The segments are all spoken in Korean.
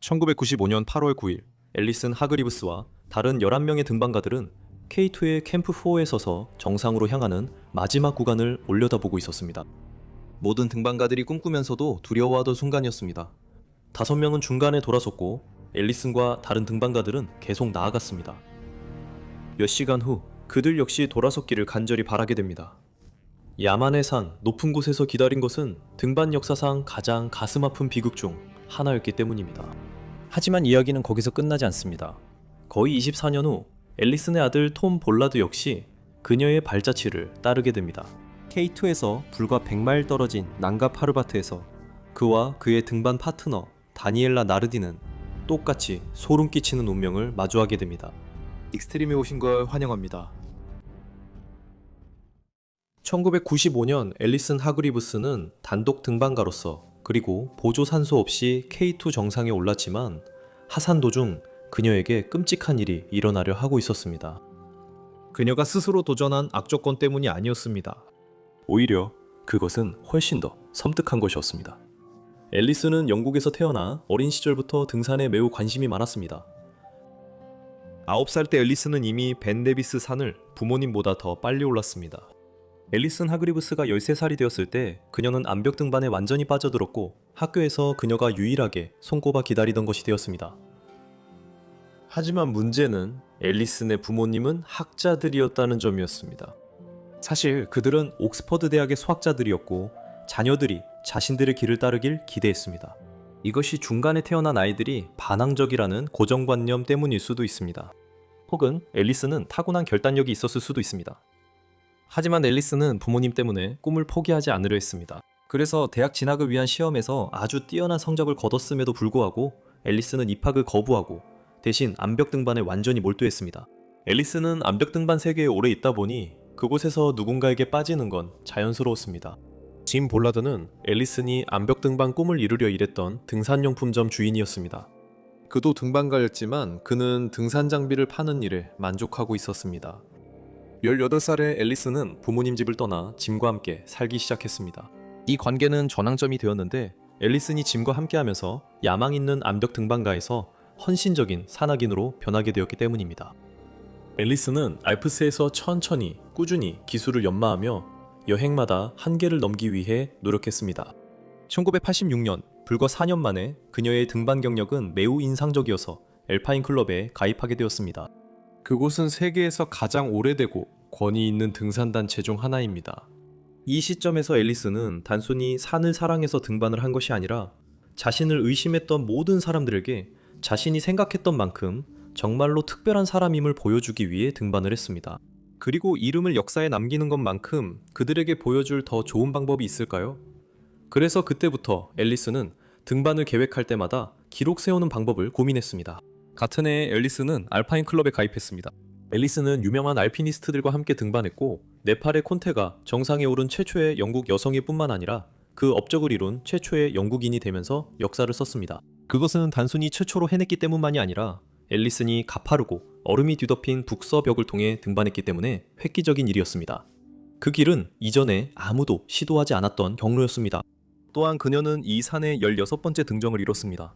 1995년 8월 9일 앨리슨 하그리브스와 다른 11명의 등반가들은 K2의 캠프 4에 서서 정상으로 향하는 마지막 구간을 올려다보고 있었습니다. 모든 등반가들이 꿈꾸면서도 두려워하던 순간이었습니다. 5명은 중간에 돌아섰고 앨리슨과 다른 등반가들은 계속 나아갔습니다. 몇 시간 후 그들 역시 돌아섰기를 간절히 바라게 됩니다. 야만의 산 높은 곳에서 기다린 것은 등반 역사상 가장 가슴 아픈 비극 중 하나였기 때문입니다. 하지만 이야기는 거기서 끝나지 않습니다. 거의 24년 후 앨리슨의 아들 톰 볼라드 역시 그녀의 발자취를 따르게 됩니다. K2에서 불과 100마일 떨어진 난가 파르바트에서 그와 그의 등반 파트너 다니엘라 나르디는 똑같이 소름 끼치는 운명을 마주하게 됩니다. 익스트림에 오신 걸 환영합니다. 1995년 앨리슨 하그리브스는 단독 등반가로서 그리고 보조 산소 없이 K2 정상에 올랐지만 하산 도중 그녀에게 끔찍한 일이 일어나려 하고 있었습니다. 그녀가 스스로 도전한 악조건 때문이 아니었습니다. 오히려 그것은 훨씬 더 섬뜩한 것이었습니다. 앨리슨은 영국에서 태어나 어린 시절부터 등산에 매우 관심이 많았습니다. 9살 때 앨리슨은 이미 벤 데비스 산을 부모님보다 더 빨리 올랐습니다. 앨리슨 하그리브스가 13살이 되었을 때 그녀는 암벽 등반에 완전히 빠져들었고 학교에서 그녀가 유일하게 손꼽아 기다리던 것이 되었습니다. 하지만 문제는 앨리슨의 부모님은 학자들이었다는 점이었습니다. 사실 그들은 옥스퍼드 대학의 수학자들이었고 자녀들이 자신들의 길을 따르길 기대했습니다. 이것이 중간에 태어난 아이들이 반항적이라는 고정관념 때문일 수도 있습니다. 혹은 앨리슨은 타고난 결단력이 있었을 수도 있습니다. 하지만 앨리슨은 부모님 때문에 꿈을 포기하지 않으려 했습니다. 그래서 대학 진학을 위한 시험에서 아주 뛰어난 성적을 거뒀음에도 불구하고 앨리슨은 입학을 거부하고 대신 암벽 등반에 완전히 몰두했습니다. 앨리슨은 암벽 등반 세계에 오래 있다 보니 그곳에서 누군가에게 빠지는 건 자연스러웠습니다. 짐 볼라드는 앨리슨이 암벽 등반 꿈을 이루려 일했던 등산용품점 주인이었습니다. 그도 등반가였지만 그는 등산 장비를 파는 일에 만족하고 있었습니다. 18살의 앨리슨은 부모님 집을 떠나 짐과 함께 살기 시작했습니다. 이 관계는 전환점이 되었는데 앨리슨이 짐과 함께하면서 야망 있는 암벽 등반가에서 헌신적인 산악인으로 변하게 되었기 때문입니다. 앨리슨은 알프스에서 천천히 꾸준히 기술을 연마하며 여행마다 한계를 넘기 위해 노력했습니다. 1986년 불과 4년 만에 그녀의 등반 경력은 매우 인상적이어서 앨파인 클럽에 가입하게 되었습니다. 그곳은 세계에서 가장 오래되고 권위 있는 등산단체 중 하나입니다. 이 시점에서 앨리슨은 단순히 산을 사랑해서 등반을 한 것이 아니라 자신을 의심했던 모든 사람들에게 자신이 생각했던 만큼 정말로 특별한 사람임을 보여주기 위해 등반을 했습니다. 그리고 이름을 역사에 남기는 것만큼 그들에게 보여줄 더 좋은 방법이 있을까요? 그래서 그때부터 앨리슨은 등반을 계획할 때마다 기록 세우는 방법을 고민했습니다. 같은 해에 앨리슨은 알파인 클럽에 가입했습니다. 앨리슨은 유명한 알피니스트들과 함께 등반했고 네팔의 콘테가 정상에 오른 최초의 영국 여성일 뿐만 아니라 그 업적을 이룬 최초의 영국인이 되면서 역사를 썼습니다. 그것은 단순히 최초로 해냈기 때문만이 아니라 앨리슨이 가파르고 얼음이 뒤덮인 북서벽을 통해 등반했기 때문에 획기적인 일이었습니다. 그 길은 이전에 아무도 시도하지 않았던 경로였습니다. 또한 그녀는 이 산의 16번째 등정을 이뤘습니다.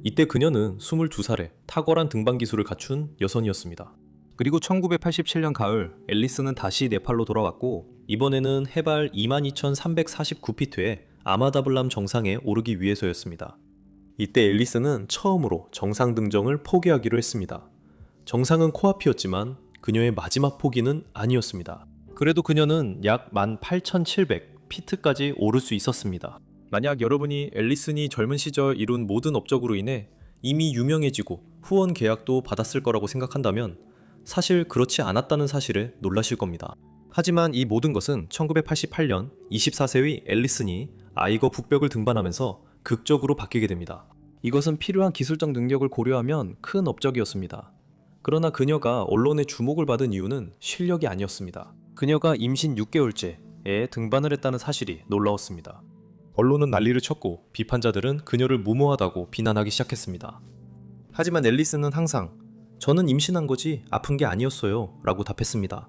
이때 그녀는 22살에 탁월한 등반 기술을 갖춘 여성이었습니다. 그리고 1987년 가을 앨리슨은 다시 네팔로 돌아왔고 이번에는 해발 22,349피트의 아마다블람 정상에 오르기 위해서였습니다. 이때 앨리슨은 처음으로 정상 등정을 포기하기로 했습니다. 정상은 코앞이었지만 그녀의 마지막 포기는 아니었습니다. 그래도 그녀는 약 18,700피트까지 오를 수 있었습니다. 만약 여러분이 앨리슨이 젊은 시절 이룬 모든 업적으로 인해 이미 유명해지고 후원 계약도 받았을 거라고 생각한다면 사실 그렇지 않았다는 사실에 놀라실 겁니다. 하지만 이 모든 것은 1988년 24세의 앨리슨이 아이거 북벽을 등반하면서 극적으로 바뀌게 됩니다. 이것은 필요한 기술적 능력을 고려하면 큰 업적이었습니다. 그러나 그녀가 언론의 주목을 받은 이유는 실력이 아니었습니다. 그녀가 임신 6개월째에 등반을 했다는 사실이 놀라웠습니다. 언론은 난리를 쳤고 비판자들은 그녀를 무모하다고 비난하기 시작했습니다. 하지만 앨리슨은 항상 저는 임신한 거지 아픈 게 아니었어요 라고 답했습니다.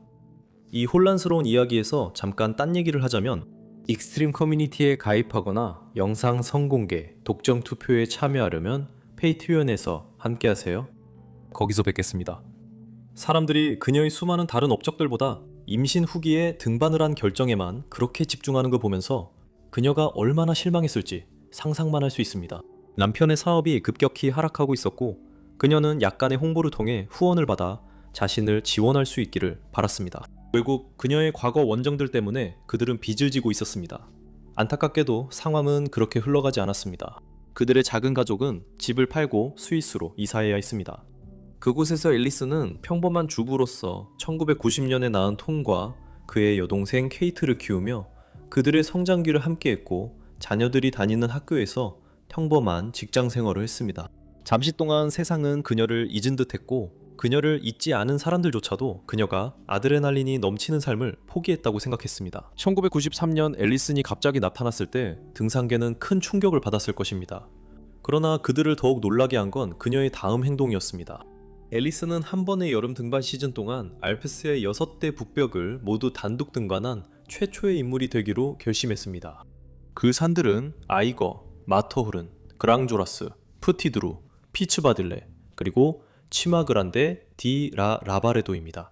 이 혼란스러운 이야기에서 잠깐 딴 얘기를 하자면 익스트림 커뮤니티에 가입하거나 영상 선공개, 독점 투표에 참여하려면 페이트리온에서 함께하세요. 거기서 뵙겠습니다. 사람들이 그녀의 수많은 다른 업적들보다 임신 후기에 등반을 한 결정에만 그렇게 집중하는 걸 보면서 그녀가 얼마나 실망했을지 상상만 할 수 있습니다. 남편의 사업이 급격히 하락하고 있었고 그녀는 약간의 홍보를 통해 후원을 받아 자신을 지원할 수 있기를 바랐습니다. 결국 그녀의 과거 원정들 때문에 그들은 빚을 지고 있었습니다. 안타깝게도 상황은 그렇게 흘러가지 않았습니다. 그들의 작은 가족은 집을 팔고 스위스로 이사해야 했습니다. 그곳에서 앨리스는 평범한 주부로서 1990년에 낳은 톰과 그의 여동생 케이트를 키우며 그들의 성장기를 함께했고 자녀들이 다니는 학교에서 평범한 직장 생활을 했습니다. 잠시 동안 세상은 그녀를 잊은 듯했고 그녀를 잊지 않은 사람들조차도 그녀가 아드레날린이 넘치는 삶을 포기했다고 생각했습니다. 1993년 앨리슨이 갑자기 나타났을 때 등산계는 큰 충격을 받았을 것입니다. 그러나 그들을 더욱 놀라게 한 건 그녀의 다음 행동이었습니다. 앨리슨은 한 번의 여름 등반 시즌 동안 알프스의 6대 북벽을 모두 단독 등반한 최초의 인물이 되기로 결심했습니다. 그 산들은 아이거, 마터후른, 그랑조라스, 프티드루, 피츠바딜레, 그리고 치마그란데 디 라 라바레도입니다.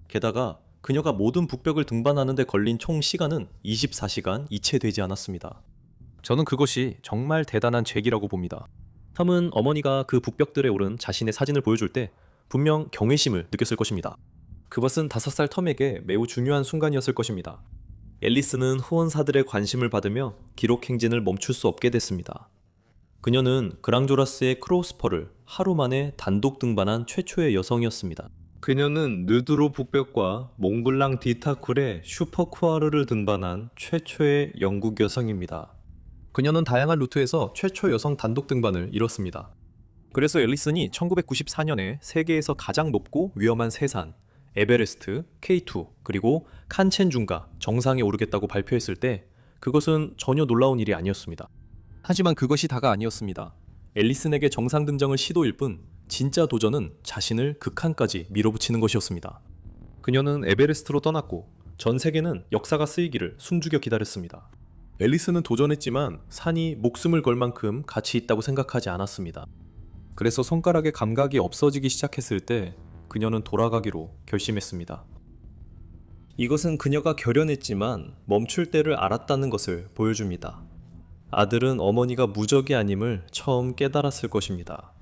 게다가 그녀가 모든 북벽을 등반하는 데 걸린 총 시간은 24시간 이체되지 않았습니다. 저는 그것이 정말 대단한 재기라고 봅니다. 톰은 어머니가 그 북벽들에 오른 자신의 사진을 보여줄 때 분명 경외심을 느꼈을 것입니다. 그것은 5살 톰에게 매우 중요한 순간이었을 것입니다. 앨리스는 후원사들의 관심을 받으며 기록 행진을 멈출 수 없게 됐습니다. 그녀는 그랑조라스의 크로스퍼를 하루 만에 단독 등반한 최초의 여성이었습니다. 그녀는 느드로 북벽과 몽블랑 디타쿨의 슈퍼쿠아르를 등반한 최초의 영국 여성입니다. 그녀는 다양한 루트에서 최초 여성 단독 등반을 이뤘습니다. 그래서 앨리슨이 1994년에 세계에서 가장 높고 위험한 세 산, 에베레스트, K2, 그리고 칸첸중가 정상에 오르겠다고 발표했을 때 그것은 전혀 놀라운 일이 아니었습니다. 하지만 그것이 다가 아니었습니다. 앨리슨에게 정상 등정을 시도일 뿐 진짜 도전은 자신을 극한까지 밀어붙이는 것이었습니다. 그녀는 에베레스트로 떠났고 전 세계는 역사가 쓰이기를 숨죽여 기다렸습니다. 앨리슨은 도전했지만 산이 목숨을 걸 만큼 가치 있다고 생각하지 않았습니다. 그래서 손가락의 감각이 없어지기 시작했을 때 그녀는 돌아가기로 결심했습니다. 이것은 그녀가 결연했지만 멈출 때를 알았다는 것을 보여줍니다. 아들은 어머니가 무적이 아님을 처음 깨달았을 것입니다.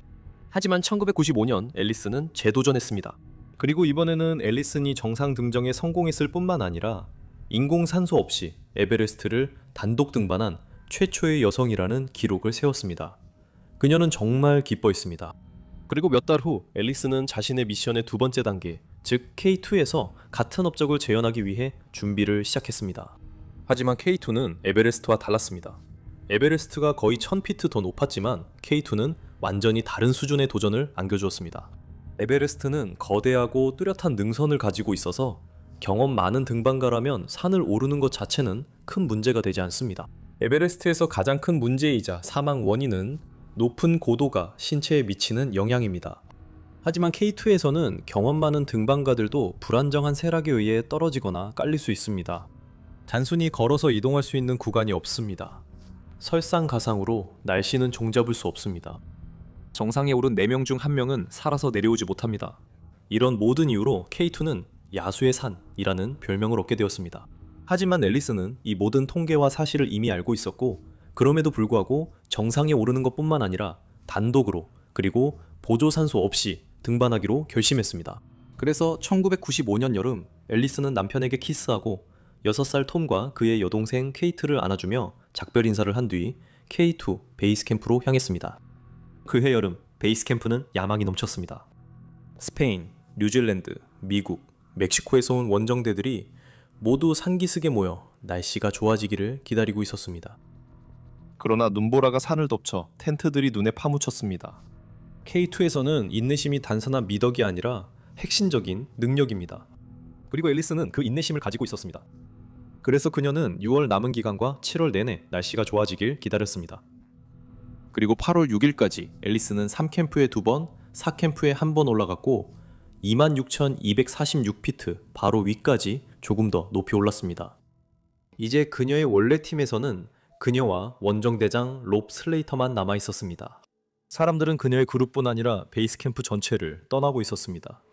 하지만 1995년 앨리슨은 재도전했습니다. 그리고 이번에는 앨리슨이 정상 등정에 성공했을 뿐만 아니라 인공산소 없이 에베레스트를 단독 등반한 최초의 여성이라는 기록을 세웠습니다. 그녀는 정말 기뻐했습니다. 그리고 몇 달 후 앨리슨은 자신의 미션의 두 번째 단계, 즉 K2에서 같은 업적을 재현하기 위해 준비를 시작했습니다. 하지만 K2는 에베레스트와 달랐습니다. 에베레스트가 거의 1000피트 더 높았지만 K2는 완전히 다른 수준의 도전을 안겨주었습니다. 에베레스트는 거대하고 뚜렷한 능선을 가지고 있어서 경험 많은 등반가라면 산을 오르는 것 자체는 큰 문제가 되지 않습니다. 에베레스트에서 가장 큰 문제이자 사망 원인은 높은 고도가 신체에 미치는 영향입니다. 하지만 K2에서는 경험 많은 등반가들도 불안정한 세락에 의해 떨어지거나 깔릴 수 있습니다. 단순히 걸어서 이동할 수 있는 구간이 없습니다. 설상가상으로 날씨는 종잡을 수 없습니다. 정상에 오른 4명 중 1명은 살아서 내려오지 못합니다. 이런 모든 이유로 K2는 야수의 산이라는 별명을 얻게 되었습니다. 하지만 앨리슨은 이 모든 통계와 사실을 이미 알고 있었고 그럼에도 불구하고 정상에 오르는 것뿐만 아니라 단독으로 그리고 보조산소 없이 등반하기로 결심했습니다. 그래서 1995년 여름 앨리슨은 남편에게 키스하고 6살 톰과 그의 여동생 케이트를 안아주며 작별 인사를 한 뒤 K2 베이스 캠프로 향했습니다. 그해 여름 베이스 캠프는 야망이 넘쳤습니다. 스페인, 뉴질랜드, 미국, 멕시코에서 온 원정대들이 모두 산기슭에 모여 날씨가 좋아지기를 기다리고 있었습니다. 그러나 눈보라가 산을 덮쳐 텐트들이 눈에 파묻혔습니다. K2에서는 인내심이 단순한 미덕이 아니라 핵심적인 능력입니다. 그리고 앨리슨은 그 인내심을 가지고 있었습니다. 그래서 그녀는 6월 남은 기간과 7월 내내 날씨가 좋아지길 기다렸습니다. 그리고 8월 6일까지 앨리슨은 3캠프에 2번, 4캠프에 1번 올라갔고 26,246피트 바로 위까지 조금 더 높이 올랐습니다. 이제 그녀의 원래 팀에서는 그녀와 원정대장 롭 슬레이터만 남아 있었습니다. 사람들은 그녀의 그룹뿐 아니라 베이스 캠프 전체를 떠나고 있었습니다.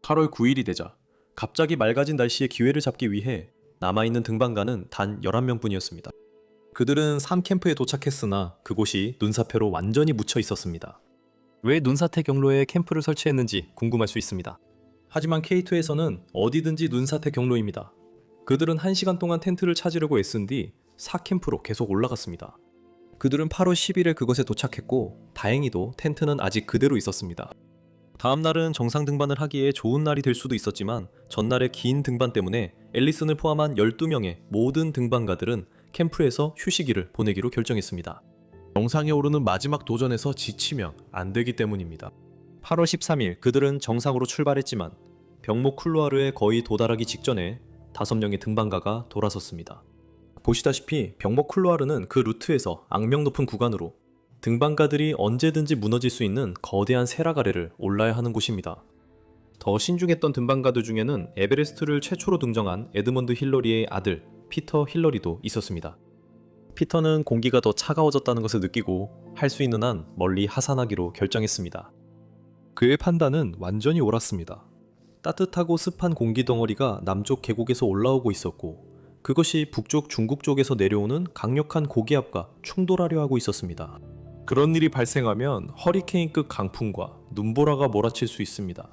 8월 9일이 되자 갑자기 맑아진 날씨에 기회를 잡기 위해 남아있는 등반가는 단 11명뿐이었습니다. 그들은 3캠프에 도착했으나 그곳이 눈사태로 완전히 묻혀 있었습니다. 왜 눈사태 경로에 캠프를 설치했는지 궁금할 수 있습니다. 하지만 K2에서는 어디든지 눈사태 경로입니다. 그들은 1시간 동안 텐트를 찾으려고 애쓴 뒤 4캠프로 계속 올라갔습니다. 그들은 8월 10일에 그곳에 도착했고 다행히도 텐트는 아직 그대로 있었습니다. 다음 날은 정상 등반을 하기에 좋은 날이 될 수도 있었지만 전날의 긴 등반 때문에 앨리슨을 포함한 12명의 모든 등반가들은 캠프에서 휴식일을 보내기로 결정했습니다. 정상에 오르는 마지막 도전에서 지치면 안 되기 때문입니다. 8월 13일 그들은 정상으로 출발했지만 병목 쿨루아르에 거의 도달하기 직전에 5명의 등반가가 돌아섰습니다. 보시다시피 병목 쿨루아르는 그 루트에서 악명 높은 구간으로 등반가들이 언제든지 무너질 수 있는 거대한 세락 아래를 올라야 하는 곳입니다. 더 신중했던 등반가들 중에는 에베레스트를 최초로 등정한 에드먼드 힐러리의 아들 피터 힐러리도 있었습니다. 피터는 공기가 더 차가워졌다는 것을 느끼고 할 수 있는 한 멀리 하산하기로 결정했습니다. 그의 판단은 완전히 옳았습니다. 따뜻하고 습한 공기 덩어리가 남쪽 계곡에서 올라오고 있었고 그것이 북쪽 중국 쪽에서 내려오는 강력한 고기압과 충돌하려 하고 있었습니다. 그런 일이 발생하면 허리케인급 강풍과 눈보라가 몰아칠 수 있습니다.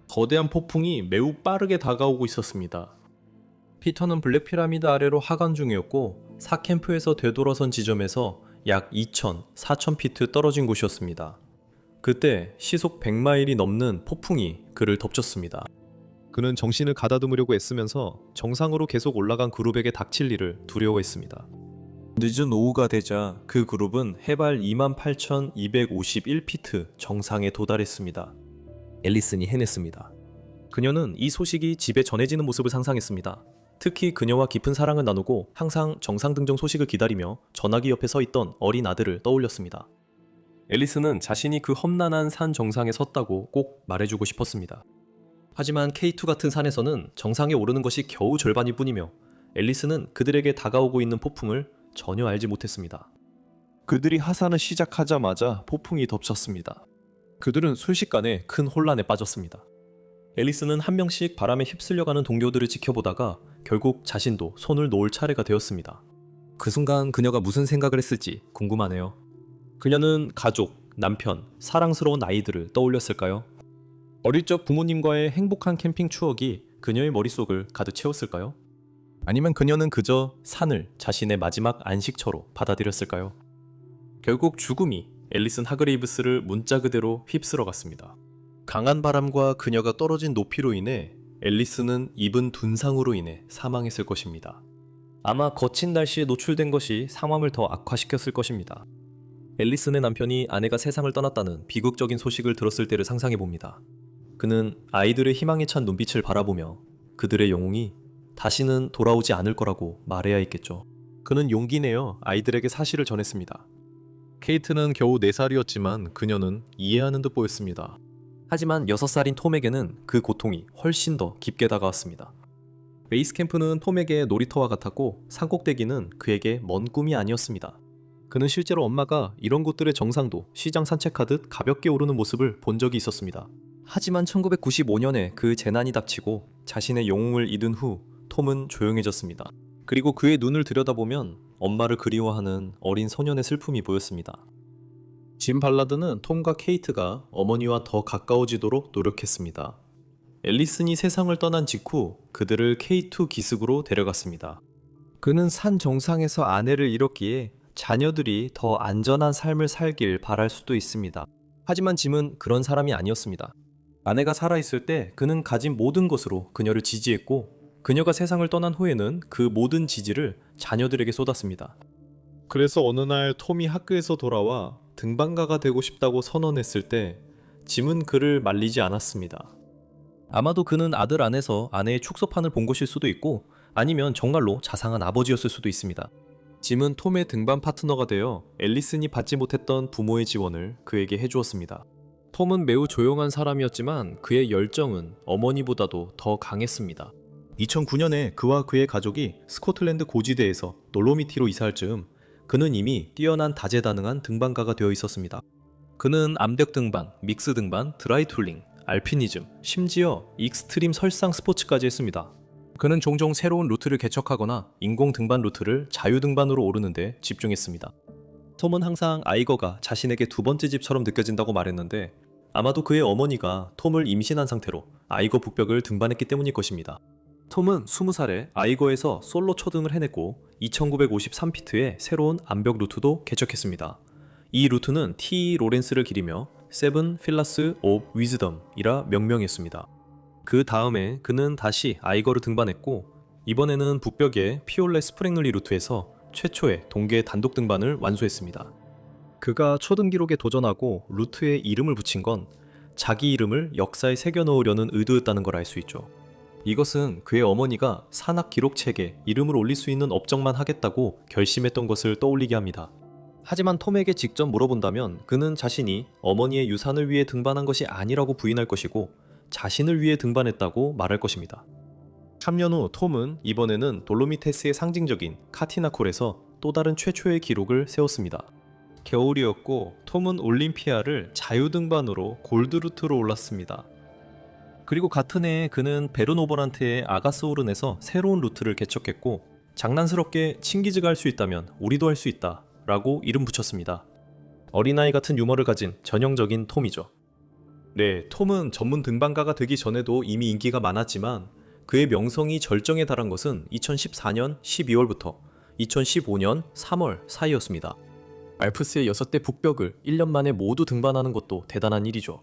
거대한 폭풍이 매우 빠르게 다가오고 있었습니다. 피터는 블랙피라미드 아래로 하강 중이었고 4캠프에서 되돌아선 지점에서 약 2,000, 4,000피트 떨어진 곳이었습니다. 그때 시속 100마일이 넘는 폭풍이 그를 덮쳤습니다. 그는 정신을 가다듬으려고 애쓰면서 정상으로 계속 올라간 그룹에게 닥칠 일을 두려워했습니다. 늦은 오후가 되자 그 그룹은 해발 28,251피트 정상에 도달했습니다. 앨리슨이 해냈습니다. 그녀는 이 소식이 집에 전해지는 모습을 상상했습니다. 특히 그녀와 깊은 사랑을 나누고 항상 정상 등정 소식을 기다리며 전화기 옆에 서 있던 어린 아들을 떠올렸습니다. 앨리슨은 자신이 그 험난한 산 정상에 섰다고 꼭 말해주고 싶었습니다. 하지만 K2 같은 산에서는 정상에 오르는 것이 겨우 절반일 뿐이며 앨리슨은 그들에게 다가오고 있는 폭풍을 전혀 알지 못했습니다. 그들이 하산을 시작하자마자 폭풍이 덮쳤습니다. 그들은 순식간에 큰 혼란에 빠졌습니다. 앨리슨은 한 명씩 바람에 휩쓸려가는 동료들을 지켜보다가 결국 자신도 손을 놓을 차례가 되었습니다. 그 순간 그녀가 무슨 생각을 했을지 궁금하네요. 그녀는 가족, 남편, 사랑스러운 아이들을 떠올렸을까요? 어릴 적 부모님과의 행복한 캠핑 추억이 그녀의 머릿속을 가득 채웠을까요? 아니면 그녀는 그저 산을 자신의 마지막 안식처로 받아들였을까요? 결국 죽음이 앨리슨 하그레이브스를 문자 그대로 휩쓸어 갔습니다. 강한 바람과 그녀가 떨어진 높이로 인해 앨리슨은 입은 둔상으로 인해 사망했을 것입니다. 아마 거친 날씨에 노출된 것이 상황을 더 악화시켰을 것입니다. 앨리슨의 남편이 아내가 세상을 떠났다는 비극적인 소식을 들었을 때를 상상해봅니다. 그는 아이들의 희망에 찬 눈빛을 바라보며 그들의 영웅이 다시는 돌아오지 않을 거라고 말해야 했겠죠. 그는 용기 내어 아이들에게 사실을 전했습니다. 케이트는 겨우 4살이었지만 그녀는 이해하는 듯 보였습니다. 하지만 6살인 톰에게는 그 고통이 훨씬 더 깊게 다가왔습니다. 베이스 캠프는 톰에게 놀이터와 같았고 산꼭대기는 그에게 먼 꿈이 아니었습니다. 그는 실제로 엄마가 이런 곳들의 정상도 시장 산책하듯 가볍게 오르는 모습을 본 적이 있었습니다. 하지만 1995년에 그 재난이 닥치고 자신의 영웅을 잃은 후 톰은 조용해졌습니다. 그리고 그의 눈을 들여다보면 엄마를 그리워하는 어린 소년의 슬픔이 보였습니다. 짐 발라드는 톰과 케이트가 어머니와 더 가까워지도록 노력했습니다. 앨리슨이 세상을 떠난 직후 그들을 K2 기슭으로 데려갔습니다. 그는 산 정상에서 아내를 잃었기에 자녀들이 더 안전한 삶을 살길 바랄 수도 있습니다. 하지만 짐은 그런 사람이 아니었습니다. 아내가 살아있을 때 그는 가진 모든 것으로 그녀를 지지했고 그녀가 세상을 떠난 후에는 그 모든 지지를 자녀들에게 쏟았습니다. 그래서 어느 날 톰이 학교에서 돌아와 등반가가 되고 싶다고 선언했을 때 짐은 그를 말리지 않았습니다. 아마도 그는 아들 안에서 아내의 축소판을 본 것일 수도 있고 아니면 정말로 자상한 아버지였을 수도 있습니다. 짐은 톰의 등반 파트너가 되어 앨리슨이 받지 못했던 부모의 지원을 그에게 해주었습니다. 톰은 매우 조용한 사람이었지만 그의 열정은 어머니보다도 더 강했습니다. 2009년에 그와 그의 가족이 스코틀랜드 고지대에서 돌로미티로 이사할 즈음 그는 이미 뛰어난 다재다능한 등반가가 되어 있었습니다. 그는 암벽 등반, 믹스 등반, 드라이 툴링, 알피니즘, 심지어 익스트림 설상 스포츠까지 했습니다. 그는 종종 새로운 루트를 개척하거나 인공 등반 루트를 자유 등반으로 오르는데 집중했습니다. 톰은 항상 아이거가 자신에게 두 번째 집처럼 느껴진다고 말했는데 아마도 그의 어머니가 톰을 임신한 상태로 아이거 북벽을 등반했기 때문일 것입니다. 톰은 20살에 아이거에서 솔로 초등을 해냈고 2953피트의 새로운 암벽 루트도 개척했습니다. 이 루트는 T. 로렌스를 기리며 세븐 필라스 오브 위즈덤이라 명명했습니다. 그 다음에 그는 다시 아이거를 등반했고 이번에는 북벽의 피올레 스프랭글리 루트에서 최초의 동계 단독 등반을 완수했습니다. 그가 초등 기록에 도전하고 루트에 이름을 붙인 건 자기 이름을 역사에 새겨 넣으려는 의도였다는 걸 알 수 있죠. 이것은 그의 어머니가 산악 기록책에 이름을 올릴 수 있는 업적만 하겠다고 결심했던 것을 떠올리게 합니다. 하지만 톰에게 직접 물어본다면 그는 자신이 어머니의 유산을 위해 등반한 것이 아니라고 부인할 것이고 자신을 위해 등반했다고 말할 것입니다. 3년 후 톰은 이번에는 돌로미테스의 상징적인 카티나콜에서 또 다른 최초의 기록을 세웠습니다. 겨울이었고 톰은 올림피아를 자유등반으로 골드루트로 올랐습니다. 그리고 같은 해에 그는 베르노버란테의 아가스오른에서 새로운 루트를 개척했고 장난스럽게 칭기즈가 할 수 있다면 우리도 할 수 있다 라고 이름 붙였습니다. 어린아이 같은 유머를 가진 전형적인 톰이죠. 네, 톰은 전문 등반가가 되기 전에도 이미 인기가 많았지만 그의 명성이 절정에 달한 것은 2014년 12월부터 2015년 3월 사이였습니다. 알프스의 6대 북벽을 1년 만에 모두 등반하는 것도 대단한 일이죠.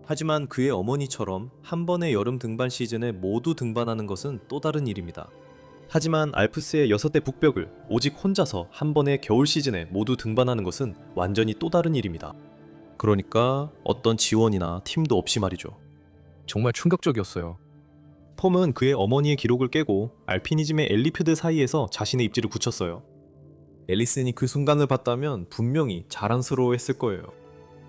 하지만 그의 어머니처럼 한 번의 여름 등반 시즌에 모두 등반하는 것은 또 다른 일입니다. 하지만 알프스의 6대 북벽을 오직 혼자서 한 번의 겨울 시즌에 모두 등반하는 것은 완전히 또 다른 일입니다. 그러니까 어떤 지원이나 팀도 없이 말이죠. 정말 충격적이었어요. 톰은 그의 어머니의 기록을 깨고 알피니즘의 엘리피드 사이에서 자신의 입지를 굳혔어요. 앨리슨이 그 순간을 봤다면 분명히 자랑스러워했을 거예요.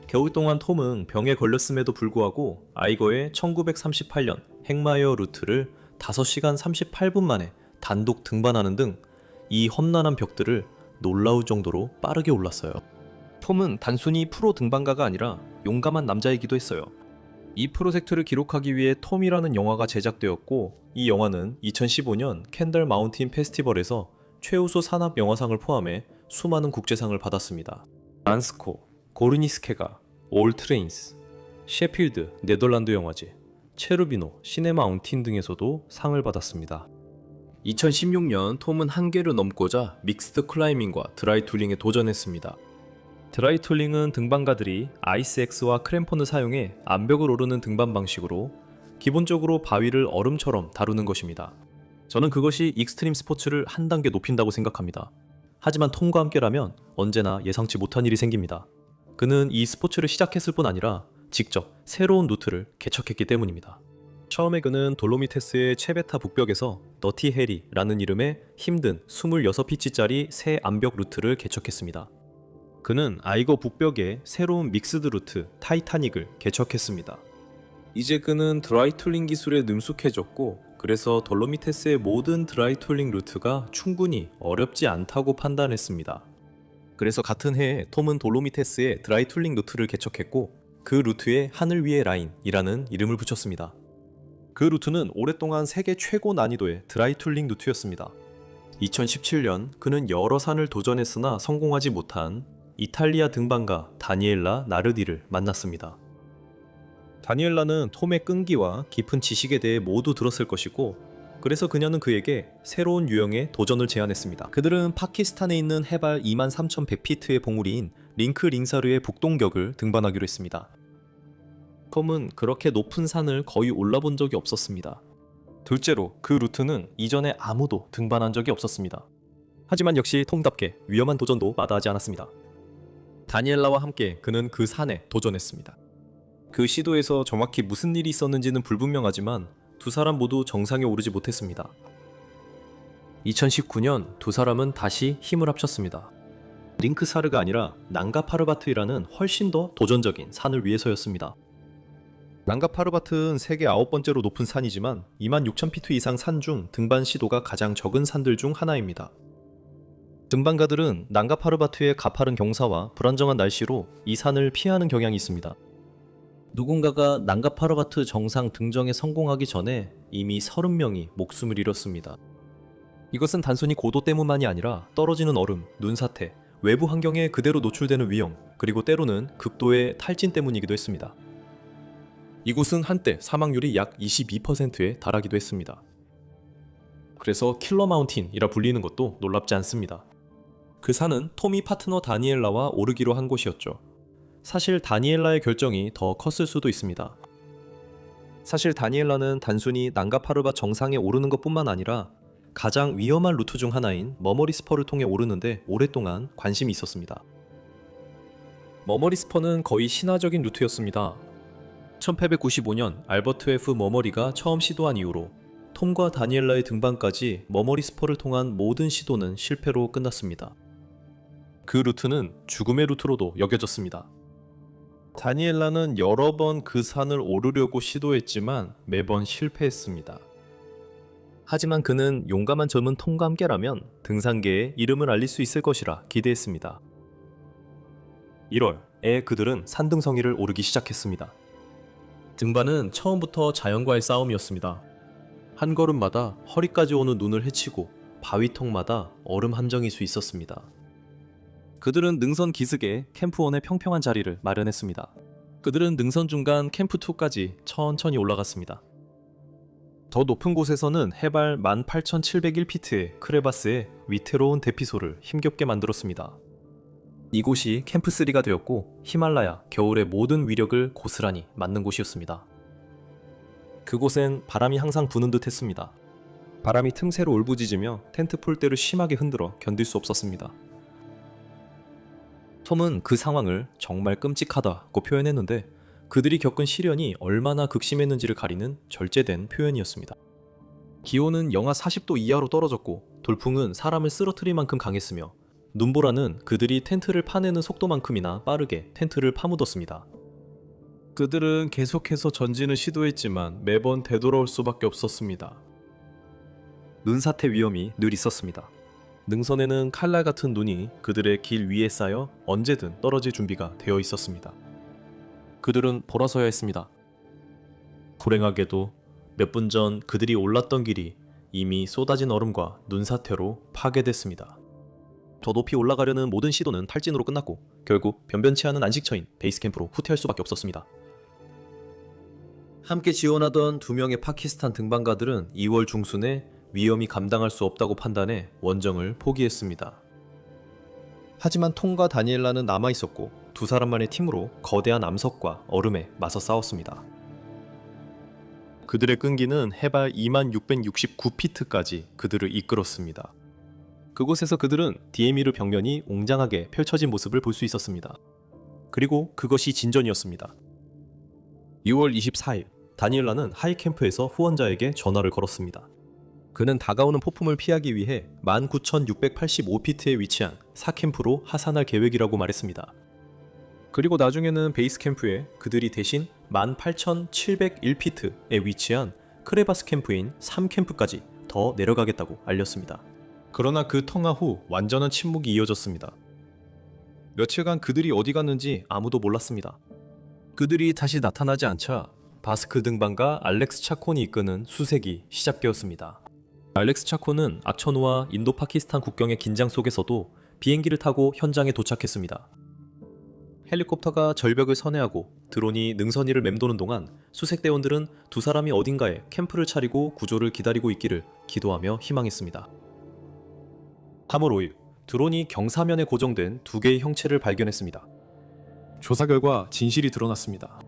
겨울 동안 톰은 병에 걸렸음에도 불구하고 아이거의 1938년 핵마이어 루트를 5시간 38분 만에 단독 등반하는 등 이 험난한 벽들을 놀라울 정도로 빠르게 올랐어요. 톰은 단순히 프로 등반가가 아니라 용감한 남자이기도 했어요. 이 프로젝트를 기록하기 위해 톰이라는 영화가 제작되었고 이 영화는 2015년 캔들 마운틴 페스티벌에서 최우수 산업 영화상을 포함해 수많은 국제상을 받았습니다. 안스코, 고르니스케가, 올 트레인스, 셰필드 네덜란드 영화제, 체르비노 시네마운틴 등에서도 상을 받았습니다. 2016년 톰은 한계를 넘고자 믹스드 클라이밍과 드라이 툴링에 도전했습니다. 드라이 툴링은 등반가들이 아이스엑스와 크램폰을 사용해 암벽을 오르는 등반 방식으로 기본적으로 바위를 얼음처럼 다루는 것입니다. 저는 그것이 익스트림 스포츠를 한 단계 높인다고 생각합니다. 하지만 톰과 함께라면 언제나 예상치 못한 일이 생깁니다. 그는 이 스포츠를 시작했을 뿐 아니라 직접 새로운 루트를 개척했기 때문입니다. 처음에 그는 돌로미테스의 체베타 북벽에서 너티 해리라는 이름의 힘든 26피치짜리 새 암벽 루트를 개척했습니다. 그는 아이거 북벽에 새로운 믹스드 루트 타이타닉을 개척했습니다. 이제 그는 드라이 툴링 기술에 능숙해졌고 그래서 돌로미테스의 모든 드라이 툴링 루트가 충분히 어렵지 않다고 판단했습니다. 그래서 같은 해에 톰은 돌로미테스의 드라이 툴링 루트를 개척했고 그 루트에 하늘 위의 라인이라는 이름을 붙였습니다. 그 루트는 오랫동안 세계 최고 난이도의 드라이 툴링 루트였습니다. 2017년 그는 여러 산을 도전했으나 성공하지 못한 이탈리아 등반가 다니엘라 나르디를 만났습니다. 다니엘라는 톰의 끈기와 깊은 지식에 대해 모두 들었을 것이고 그래서 그녀는 그에게 새로운 유형의 도전을 제안했습니다. 그들은 파키스탄에 있는 해발 23,100피트의 봉우리인 링크 링사르의 북동격을 등반하기로 했습니다. 톰은 그렇게 높은 산을 거의 올라본 적이 없었습니다. 둘째로 그 루트는 이전에 아무도 등반한 적이 없었습니다. 하지만 역시 톰답게 위험한 도전도 마다하지 않았습니다. 다니엘라와 함께 그는 그 산에 도전했습니다. 그 시도에서 정확히 무슨 일이 있었는지는 불분명하지만 두 사람 모두 정상에 오르지 못했습니다. 2019년 두 사람은 다시 힘을 합쳤습니다. 링크사르가 아니라 난가파르바트이라는 훨씬 더 도전적인 산을 위해서였습니다. 난가파르바트는 세계 9번째로 높은 산이지만 26,000피트 이상 산 중 등반 시도가 가장 적은 산들 중 하나입니다. 등반가들은 난가파르바트의 가파른 경사와 불안정한 날씨로 이 산을 피하는 경향이 있습니다. 누군가가 난가파르바트 정상 등정에 성공하기 전에 이미 30명이 목숨을 잃었습니다. 이것은 단순히 고도 때문만이 아니라 떨어지는 얼음, 눈사태, 외부 환경에 그대로 노출되는 위험, 그리고 때로는 극도의 탈진 때문이기도 했습니다. 이곳은 한때 사망률이 약 22%에 달하기도 했습니다. 그래서 킬러 마운틴이라 불리는 것도 놀랍지 않습니다. 그 산은 토미 파트너 다니엘라와 오르기로 한 곳이었죠. 사실 다니엘라의 결정이 더 컸을 수도 있습니다. 사실 다니엘라는 단순히 난가파르바 정상에 오르는 것뿐만 아니라 가장 위험한 루트 중 하나인 머머리스퍼를 통해 오르는데 오랫동안 관심이 있었습니다. 머머리스퍼는 거의 신화적인 루트였습니다. 1895년 알버트 F. 머머리가 처음 시도한 이후로 톰과 다니엘라의 등반까지 머머리스퍼를 통한 모든 시도는 실패로 끝났습니다. 그 루트는 죽음의 루트로도 여겨졌습니다. 다니엘라는 여러 번 그 산을 오르려고 시도했지만 매번 실패했습니다. 하지만 그는 용감한 젊은 톰과 함께라면 등산계에 이름을 알릴 수 있을 것이라 기대했습니다. 1월에 그들은 산등성이를 오르기 시작했습니다. 등반은 처음부터 자연과의 싸움이었습니다. 한 걸음마다 허리까지 오는 눈을 헤치고 바위턱마다 얼음 함정일 수 있었습니다. 그들은 능선 기슭에 캠프원의 평평한 자리를 마련했습니다. 그들은 능선 중간 캠프2까지 천천히 올라갔습니다. 더 높은 곳에서는 해발 18,701피트의 크레바스에 위태로운 대피소를 힘겹게 만들었습니다. 이곳이 캠프3가 되었고 히말라야 겨울의 모든 위력을 고스란히 맞는 곳이었습니다. 그곳엔 바람이 항상 부는 듯 했습니다. 바람이 틈새로 울부짖으며 텐트 폴대를 심하게 흔들어 견딜 수 없었습니다. 톰은 그 상황을 정말 끔찍하다고 표현했는데 그들이 겪은 시련이 얼마나 극심했는지를 가리는 절제된 표현이었습니다. 기온은 영하 40도 이하로 떨어졌고 돌풍은 사람을 쓰러뜨릴 만큼 강했으며 눈보라는 그들이 텐트를 파내는 속도만큼이나 빠르게 텐트를 파묻었습니다. 그들은 계속해서 전진을 시도했지만 매번 되돌아올 수밖에 없었습니다. 눈사태 위험이 늘 있었습니다. 능선에는 칼날 같은 눈이 그들의 길 위에 쌓여 언제든 떨어질 준비가 되어 있었습니다. 그들은 돌아서야 했습니다. 불행하게도 몇 분 전 그들이 올랐던 길이 이미 쏟아진 얼음과 눈사태로 파괴됐습니다. 더 높이 올라가려는 모든 시도는 탈진으로 끝났고 결국 변변치 않은 안식처인 베이스캠프로 후퇴할 수밖에 없었습니다. 함께 지원하던 2명의 파키스탄 등반가들은 2월 중순에 위험이 감당할 수 없다고 판단해 원정을 포기했습니다. 하지만 톰과 다니엘라는 남아있었고 두 사람만의 팀으로 거대한 암석과 얼음에 맞서 싸웠습니다. 그들의 끈기는 해발 2669피트까지 그들을 이끌었습니다. 그곳에서 그들은 디에미르 벽면이 웅장하게 펼쳐진 모습을 볼 수 있었습니다. 그리고 그것이 진전이었습니다. 6월 24일, 다니엘라는 하이캠프에서 후원자에게 전화를 걸었습니다. 그는 다가오는 폭풍을 피하기 위해 19,685피트에 위치한 4캠프로 하산할 계획이라고 말했습니다. 그리고 나중에는 베이스 캠프에 그들이 대신 18,701피트에 위치한 크레바스 캠프인 3캠프까지 더 내려가겠다고 알렸습니다. 그러나 그 통화 후 완전한 침묵이 이어졌습니다. 며칠간 그들이 어디 갔는지 아무도 몰랐습니다. 그들이 다시 나타나지 않자 바스크 등반가 알렉스 차콘이 이끄는 수색이 시작되었습니다. 알렉스 차콘은 악천후와 인도 파키스탄 국경의 긴장 속에서도 비행기를 타고 현장에 도착했습니다. 헬리콥터가 절벽을 선회하고 드론이 능선 위를 맴도는 동안 수색대원들은 두 사람이 어딘가에 캠프를 차리고 구조를 기다리고 있기를 기도하며 희망했습니다. 3월 5일, 드론이 경사면에 고정된 2개의 형체를 발견했습니다. 조사 결과 진실이 드러났습니다.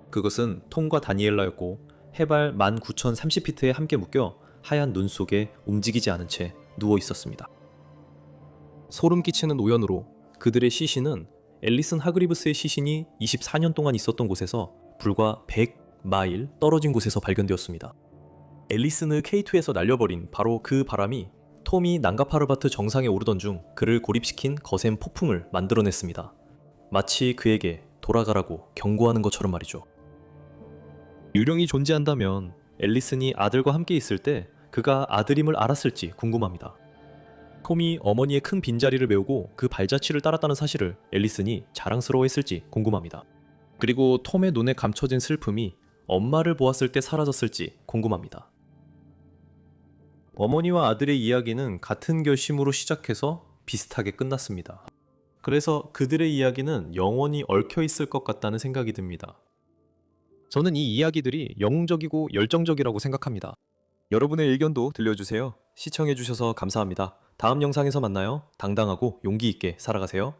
그것은 톰과 다니엘라였고 해발 19,030피트에 함께 묶여 하얀 눈 속에 움직이지 않은 채 누워 있었습니다. 소름 끼치는 우연으로 그들의 시신은 앨리슨 하그리브스의 시신이 24년 동안 있었던 곳에서 불과 100마일 떨어진 곳에서 발견되었습니다. 앨리슨을 K2에서 날려버린 바로 그 바람이 톰이 난가파르바트 정상에 오르던 중 그를 고립시킨 거센 폭풍을 만들어냈습니다. 마치 그에게 돌아가라고 경고하는 것처럼 말이죠. 유령이 존재한다면 앨리슨이 아들과 함께 있을 때 그가 아들임을 알았을지 궁금합니다. 톰이 어머니의 큰 빈자리를 메우고 그 발자취를 따랐다는 사실을 앨리슨이 자랑스러워했을지 궁금합니다. 그리고 톰의 눈에 감춰진 슬픔이 엄마를 보았을 때 사라졌을지 궁금합니다. 어머니와 아들의 이야기는 같은 결심으로 시작해서 비슷하게 끝났습니다. 그래서 그들의 이야기는 영원히 얽혀 있을 것 같다는 생각이 듭니다. 저는 이 이야기들이 영웅적이고 열정적이라고 생각합니다. 여러분의 의견도 들려주세요. 시청해주셔서 감사합니다. 다음 영상에서 만나요. 당당하고 용기 있게 살아가세요.